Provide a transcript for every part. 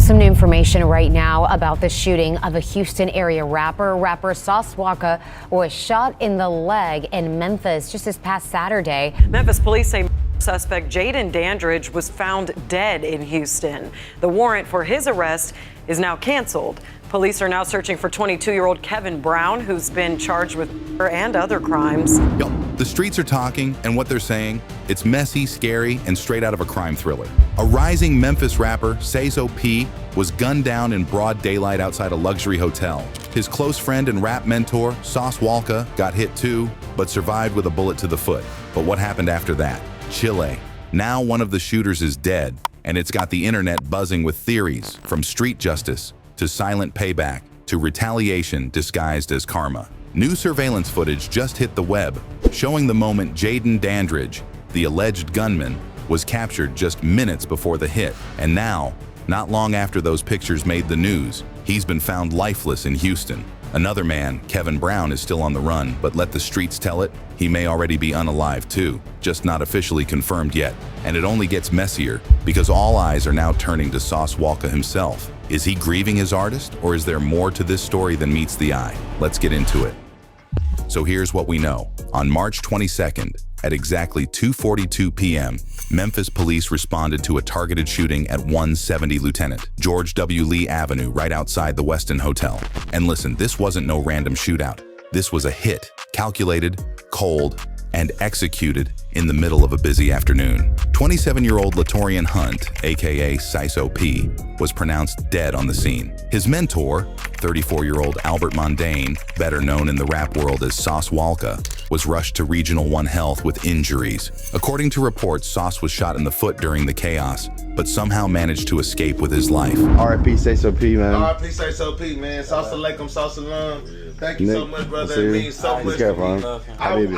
Some new information right now about the shooting of a Houston area rapper. Rapper Sayso P was shot in the leg in Memphis just this past Saturday. Memphis police say suspect Jaden Dandridge was found dead in Houston. The warrant for his arrest is now canceled. Police are now searching for 22-year-old Kevin Brown, who's been charged with murder and other crimes. Yo, the streets are talking, and what they're saying, it's messy, scary, and straight out of a crime thriller. A rising Memphis rapper, Sayso P, was gunned down in broad daylight outside a luxury hotel. His close friend and rap mentor, Sayso P, got hit too, but survived with a bullet to the foot. But what happened after that? Chile. Now one of the shooters is dead, and it's got the internet buzzing with theories, from street justice to silent payback, to retaliation disguised as karma. New surveillance footage just hit the web, showing the moment Jaden Dandridge, the alleged gunman, was captured just minutes before the hit. And now, not long after those pictures made the news, he's been found lifeless in Houston. Another man, Kevin Brown, is still on the run, but let the streets tell it, he may already be unalive too, just not officially confirmed yet. And it only gets messier, because all eyes are now turning to Sayso P himself. Is he grieving his artist, or is there more to this story than meets the eye? Let's get into it. So here's what we know. On March 22nd, at exactly 2:42 p.m., Memphis police responded to a targeted shooting at 170 Lieutenant George W. Lee Avenue right outside the Westin Hotel. And listen, this wasn't no random shootout. This was a hit, calculated, cold, and executed in the middle of a busy afternoon. 27-year-old Latorian Hunt, aka Sayso P, was pronounced dead on the scene. His mentor, 34-year-old Albert Mondane, better known in the rap world as Sayso P, was rushed to Regional 1 Health with injuries. According to reports, Sauce was shot in the foot during the chaos, but somehow managed to escape with his life. R.I.P. Sayso P, man. R.I.P. Sayso P, man. Salsa alaikum, salsa salam. Thank you so much, brother. It means so much to me.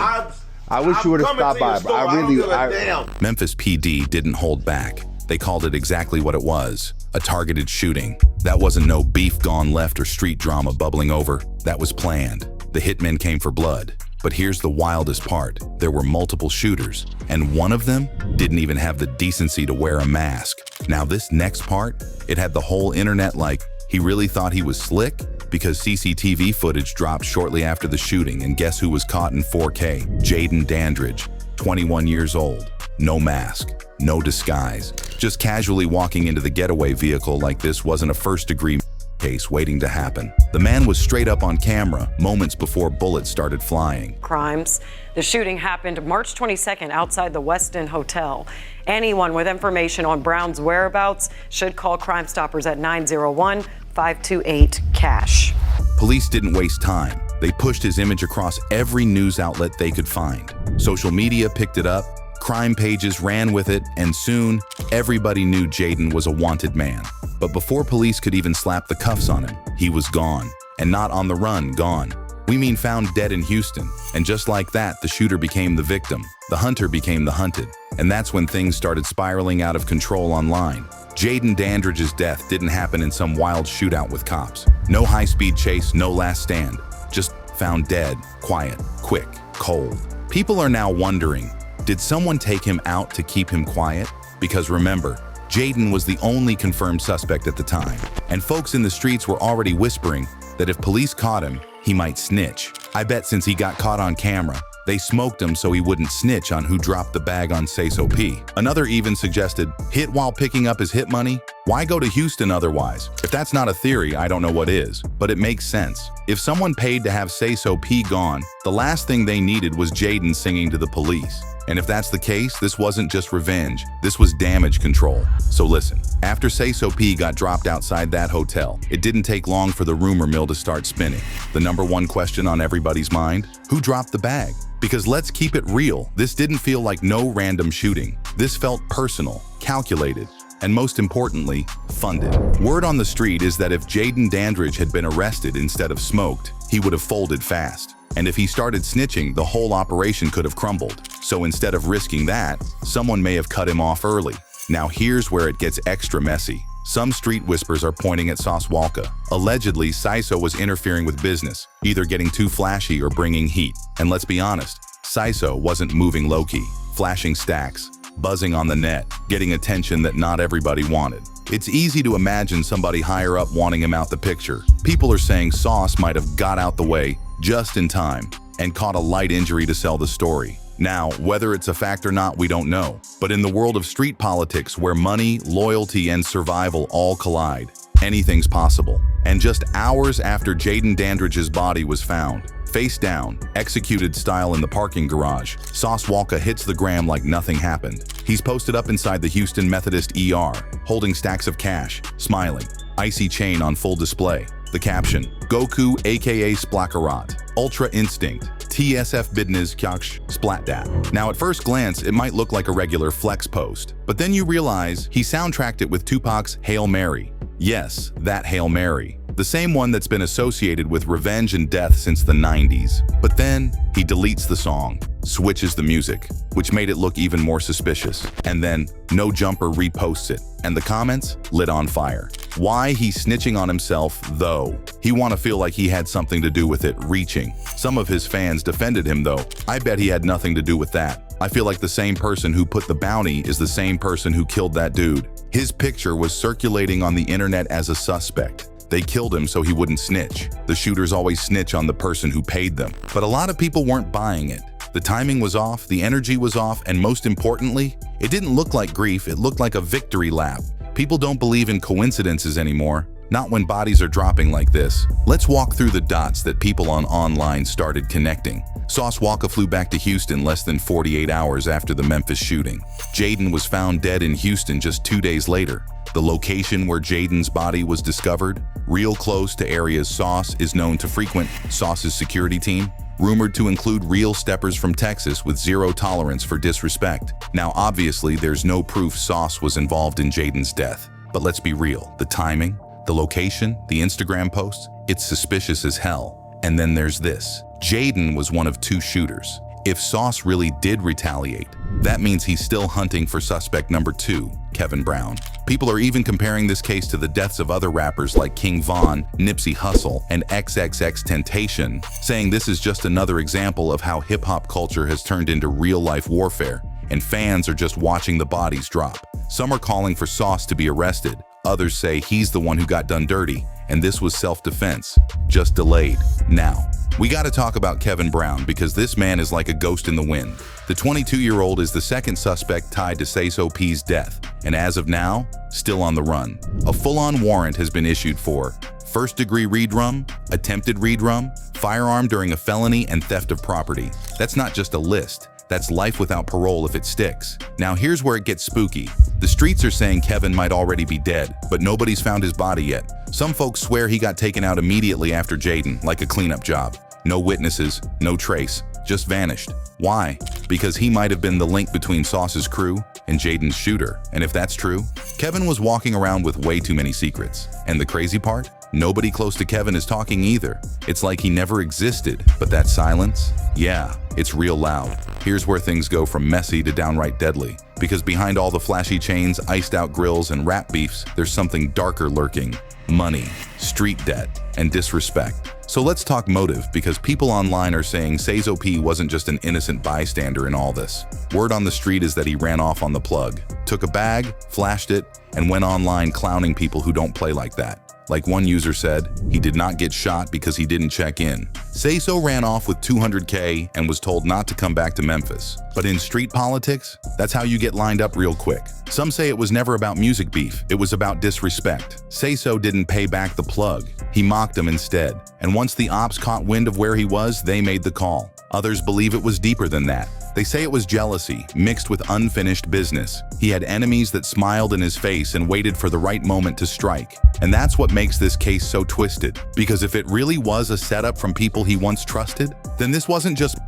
I wish you would have stopped by, but Memphis PD didn't hold back. They called it exactly what it was, a targeted shooting. That wasn't no beef gone left or street drama bubbling over. That was planned. The hitmen came for blood. But here's the wildest part. There were multiple shooters, and one of them didn't even have the decency to wear a mask. Now this next part, it had the whole internet like, he really thought he was slick? Because CCTV footage dropped shortly after the shooting, and guess who was caught in 4K? Jaden Dandridge, 21 years old, no mask, no disguise, just casually walking into the getaway vehicle like this wasn't a first-degree case waiting to happen. The man was straight up on camera moments before bullets started flying. Crimes. The shooting happened March 22nd outside the Westin Hotel. Anyone with information on Brown's whereabouts should call Crime Stoppers at 901-528-CASH. Police didn't waste time. They pushed his image across every news outlet they could find. Social media picked it up, crime pages ran with it, and soon, everybody knew Jaden was a wanted man. But before police could even slap the cuffs on him, he was gone. And not on the run, gone. We mean found dead in Houston. And just like that, the shooter became the victim. The hunter became the hunted. And that's when things started spiraling out of control online. Jaden Dandridge's death didn't happen in some wild shootout with cops. No high-speed chase, no last stand. Just found dead, quiet, quick, cold. People are now wondering, did someone take him out to keep him quiet? Because remember, Jaden was the only confirmed suspect at the time. And folks in the streets were already whispering that if police caught him, he might snitch. I bet since he got caught on camera, they smoked him so he wouldn't snitch on who dropped the bag on Sayso P. Another even suggested, hit while picking up his hit money? Why go to Houston otherwise? If that's not a theory, I don't know what is. But it makes sense. If someone paid to have Sayso P gone, the last thing they needed was Jaden singing to the police. And if that's the case, this wasn't just revenge, this was damage control. So listen, after Sayso P got dropped outside that hotel, it didn't take long for the rumor mill to start spinning. The #1 question on everybody's mind, who dropped the bag? Because let's keep it real, this didn't feel like no random shooting. This felt personal, calculated, and most importantly, funded. Word on the street is that if Jaden Dandridge had been arrested instead of smoked, he would have folded fast. And if he started snitching, the whole operation could have crumbled. So instead of risking that, someone may have cut him off early. Now here's where it gets extra messy. Some street whispers are pointing at Sayso P. Allegedly, Sayso was interfering with business, either getting too flashy or bringing heat. And let's be honest, Sayso wasn't moving low-key, flashing stacks, buzzing on the net, getting attention that not everybody wanted. It's easy to imagine somebody higher up wanting him out the picture. People are saying Sauce might have got out the way just in time and caught a light injury to sell the story. Now, whether it's a fact or not, we don't know. But in the world of street politics, where money, loyalty, and survival all collide, anything's possible. And just hours after Jaden Dandridge's body was found, face down, executed style in the parking garage, Sauce Walker hits the gram like nothing happened. He's posted up inside the Houston Methodist ER, holding stacks of cash, smiling, icy chain on full display. The caption, Goku aka Splakarat, Ultra Instinct, TSF Bidness Kyaksh Splatdat. Now at first glance, it might look like a regular flex post, but then you realize he soundtracked it with Tupac's Hail Mary. Yes, that Hail Mary. The same one that's been associated with revenge and death since the 90s. But then, he deletes the song, switches the music, which made it look even more suspicious. And then, No Jumper reposts it, and the comments lit on fire. Why he's snitching on himself, though? He want to feel like he had something to do with it reaching. Some of his fans defended him, though. I bet he had nothing to do with that. I feel like the same person who put the bounty is the same person who killed that dude. His picture was circulating on the internet as a suspect. They killed him so he wouldn't snitch. The shooters always snitch on the person who paid them. But a lot of people weren't buying it. The timing was off, the energy was off, and most importantly, it didn't look like grief, it looked like a victory lap. People don't believe in coincidences anymore, not when bodies are dropping like this. Let's walk through the dots that people online started connecting. Sauce Walker flew back to Houston less than 48 hours after the Memphis shooting. Jaden was found dead in Houston just 2 days later. The location where Jaden's body was discovered, real close to areas Sauce is known to frequent. Sauce's security team, rumored to include real steppers from Texas with zero tolerance for disrespect. Now obviously there's no proof Sauce was involved in Jaden's death. But let's be real, the timing, the location, the Instagram posts, it's suspicious as hell. And then there's this. Jaden was one of 2 shooters. If Sauce really did retaliate, that means he's still hunting for suspect number 2, Kevin Brown. People are even comparing this case to the deaths of other rappers like King Von, Nipsey Hussle, and XXXTentacion, saying this is just another example of how hip-hop culture has turned into real-life warfare, and fans are just watching the bodies drop. Some are calling for Sauce to be arrested. Others say he's the one who got done dirty, and this was self-defense, just delayed. Now, we gotta talk about Kevin Brown because this man is like a ghost in the wind. The 22-year-old is the second suspect tied to Sayso P's death, and as of now, still on the run. A full-on warrant has been issued for first-degree redrum, attempted redrum, firearm during a felony, and theft of property. That's not just a list. That's life without parole if it sticks. Now here's where it gets spooky. The streets are saying Kevin might already be dead, but nobody's found his body yet. Some folks swear he got taken out immediately after Jaden, like a cleanup job. No witnesses, no trace, just vanished. Why? Because he might have been the link between Sauce's crew and Jaden's shooter. And if that's true, Kevin was walking around with way too many secrets. And the crazy part? Nobody close to Kevin is talking either. It's like he never existed, but that silence? Yeah, it's real loud. Here's where things go from messy to downright deadly. Because behind all the flashy chains, iced out grills, and rap beefs, there's something darker lurking. Money, street debt, and disrespect. So let's talk motive, because people online are saying Sayso P wasn't just an innocent bystander in all this. Word on the street is that he ran off on the plug, took a bag, flashed it, and went online clowning people who don't play like that. Like one user said, he did not get shot because he didn't check in. Sayso ran off with $200K and was told not to come back to Memphis. But in street politics, that's how you get lined up real quick. Some say it was never about music beef, it was about disrespect. Sayso didn't pay back the plug, he mocked him instead. And once the ops caught wind of where he was, they made the call. Others believe it was deeper than that. They say it was jealousy, mixed with unfinished business. He had enemies that smiled in his face and waited for the right moment to strike. And that's what makes this case so twisted. Because if it really was a setup from people he once trusted, then this wasn't just...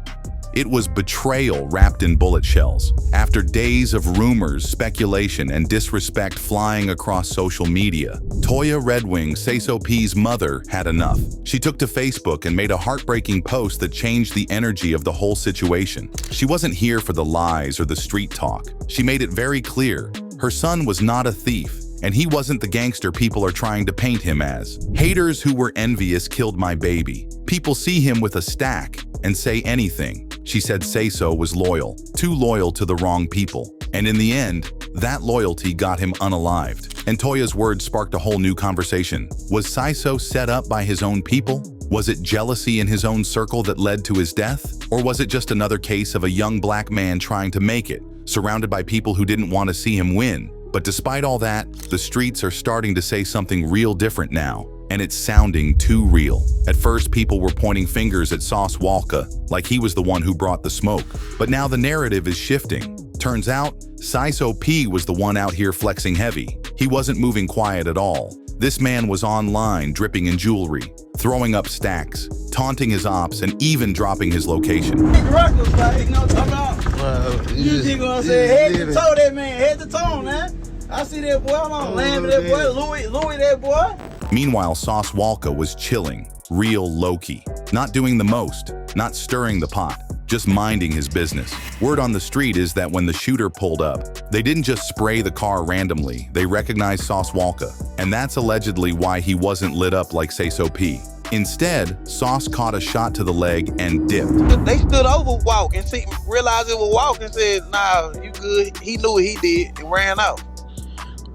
It was betrayal wrapped in bullet shells. After days of rumors, speculation, and disrespect flying across social media, Toya Redwing, Sayso P's mother, had enough. She took to Facebook and made a heartbreaking post that changed the energy of the whole situation. She wasn't here for the lies or the street talk. She made it very clear. Her son was not a thief, and he wasn't the gangster people are trying to paint him as. Haters who were envious killed my baby. People see him with a stack and say anything. She said Sayso was loyal, too loyal to the wrong people. And in the end, that loyalty got him unalived. And Toya's words sparked a whole new conversation. Was Sayso set up by his own people? Was it jealousy in his own circle that led to his death? Or was it just another case of a young black man trying to make it, surrounded by people who didn't want to see him win? But despite all that, the streets are starting to say something real different now, and it's sounding too real. At first, people were pointing fingers at Sauce Walka, like he was the one who brought the smoke. But now the narrative is shifting. Turns out, Sayso P was the one out here flexing heavy. He wasn't moving quiet at all. This man was online, dripping in jewelry, throwing up stacks, taunting his ops, and even dropping his location. Reckless, like, you know what I'm talking about? You just gonna say head to toe that man, head to toe, man. I see that boy, I'm on land with that boy, Louis that boy. Meanwhile, Sauce Walka was chilling, real low-key, not doing the most, not stirring the pot, just minding his business. Word on the street is that when the shooter pulled up, they didn't just spray the car randomly, they recognized Sauce Walka, and that's allegedly why he wasn't lit up like Sayso P. Instead, Sauce caught a shot to the leg and dipped. They stood over Walk and realized it was Walk and said, nah, you good. He knew what he did and ran out.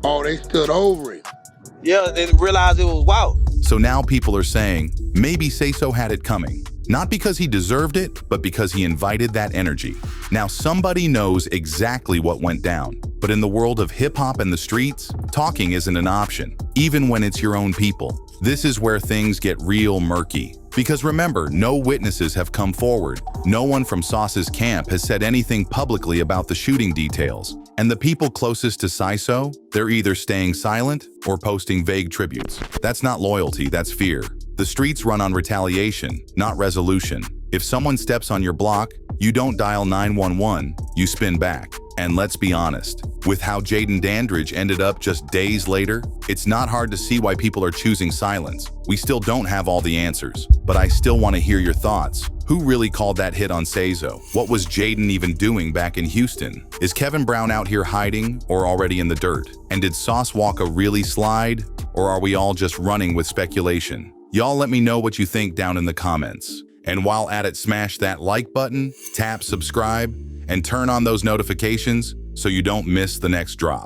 Oh, they stood over it. Yeah, they realized it was Walk. So now people are saying, maybe Sayso had it coming. Not because he deserved it, but because he invited that energy. Now somebody knows exactly what went down. But in the world of hip-hop and the streets, talking isn't an option, even when it's your own people. This is where things get real murky. Because remember, no witnesses have come forward. No one from Sauce's camp has said anything publicly about the shooting details. And the people closest to Sayso, they're either staying silent or posting vague tributes. That's not loyalty, that's fear. The streets run on retaliation, not resolution. If someone steps on your block, you don't dial 911, you spin back. And let's be honest, with how Jayden Dandridge ended up just days later, it's not hard to see why people are choosing silence. We still don't have all the answers, but I still want to hear your thoughts. Who really called that hit on Sayso? What was Jayden even doing back in Houston? Is Kevin Brown out here hiding or already in the dirt? And did Sauce Walka really slide, or are we all just running with speculation? Y'all let me know what you think down in the comments. And while at it, smash that like button, tap subscribe, and turn on those notifications so you don't miss the next drop.